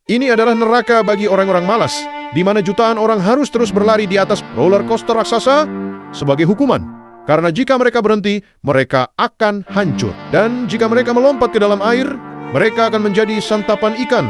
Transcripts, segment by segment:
Ini adalah neraka bagi orang-orang malas, di mana jutaan orang harus terus berlari di atas roller coaster raksasa sebagai hukuman. Karena jika mereka berhenti, mereka akan hancur. Dan jika mereka melompat ke dalam air, mereka akan menjadi santapan ikan.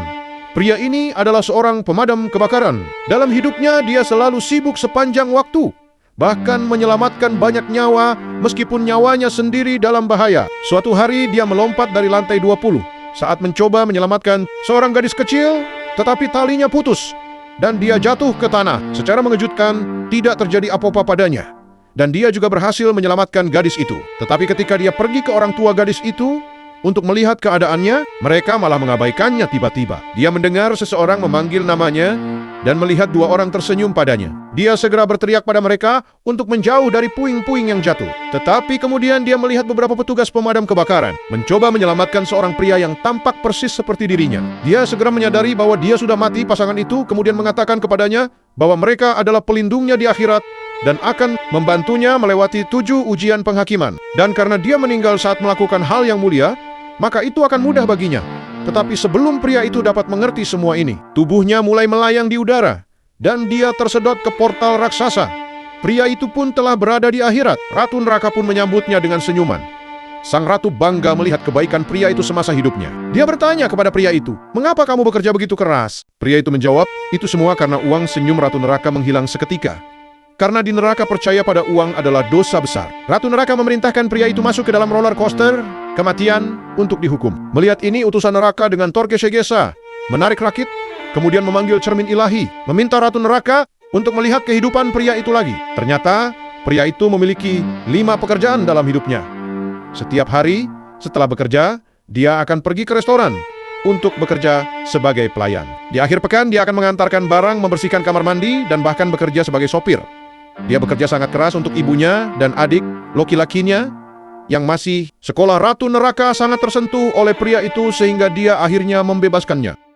Pria ini adalah seorang pemadam kebakaran. Dalam hidupnya, dia selalu sibuk sepanjang waktu, bahkan menyelamatkan banyak nyawa meskipun nyawanya sendiri dalam bahaya. Suatu hari dia melompat dari lantai 20 saat mencoba menyelamatkan seorang gadis kecil, tetapi talinya putus dan dia jatuh ke tanah. Secara mengejutkan, tidak terjadi apa-apa padanya. Dan dia juga berhasil menyelamatkan gadis itu. Tetapi ketika dia pergi ke orang tua gadis itu untuk melihat keadaannya, mereka malah mengabaikannya tiba-tiba. Dia mendengar seseorang memanggil namanya dan melihat dua orang tersenyum padanya. Dia segera berteriak pada mereka untuk menjauh dari puing-puing yang jatuh. Tetapi kemudian dia melihat beberapa petugas pemadam kebakaran mencoba menyelamatkan seorang pria yang tampak persis seperti dirinya. Dia segera menyadari bahwa dia sudah mati. Pasangan itu kemudian mengatakan kepadanya bahwa mereka adalah pelindungnya di akhirat dan akan membantunya melewati 7 ujian penghakiman. Dan karena dia meninggal saat melakukan hal yang mulia, maka itu akan mudah baginya. Tetapi sebelum pria itu dapat mengerti semua ini, tubuhnya mulai melayang di udara, dan dia tersedot ke portal raksasa. Pria itu pun telah berada di akhirat. Ratu neraka pun menyambutnya dengan senyuman. Sang ratu bangga melihat kebaikan pria itu semasa hidupnya. Dia bertanya kepada pria itu, "Mengapa kamu bekerja begitu keras?" Pria itu menjawab, "Itu semua karena uang." Senyum ratu neraka menghilang seketika. Karena di neraka percaya pada uang adalah dosa besar. Ratu neraka memerintahkan pria itu masuk ke dalam roller coaster kematian untuk dihukum. Melihat ini, utusan neraka dengan Torque Shegesa menarik rakit, kemudian memanggil cermin ilahi, meminta ratu neraka untuk melihat kehidupan pria itu lagi. Ternyata, pria itu memiliki 5 pekerjaan dalam hidupnya. Setiap hari, setelah bekerja, dia akan pergi ke restoran untuk bekerja sebagai pelayan. Di akhir pekan, dia akan mengantarkan barang, membersihkan kamar mandi, dan bahkan bekerja sebagai sopir. Dia bekerja sangat keras untuk ibunya dan adik laki-lakinya yang masih sekolah. Ratu neraka sangat tersentuh oleh pria itu sehingga dia akhirnya membebaskannya.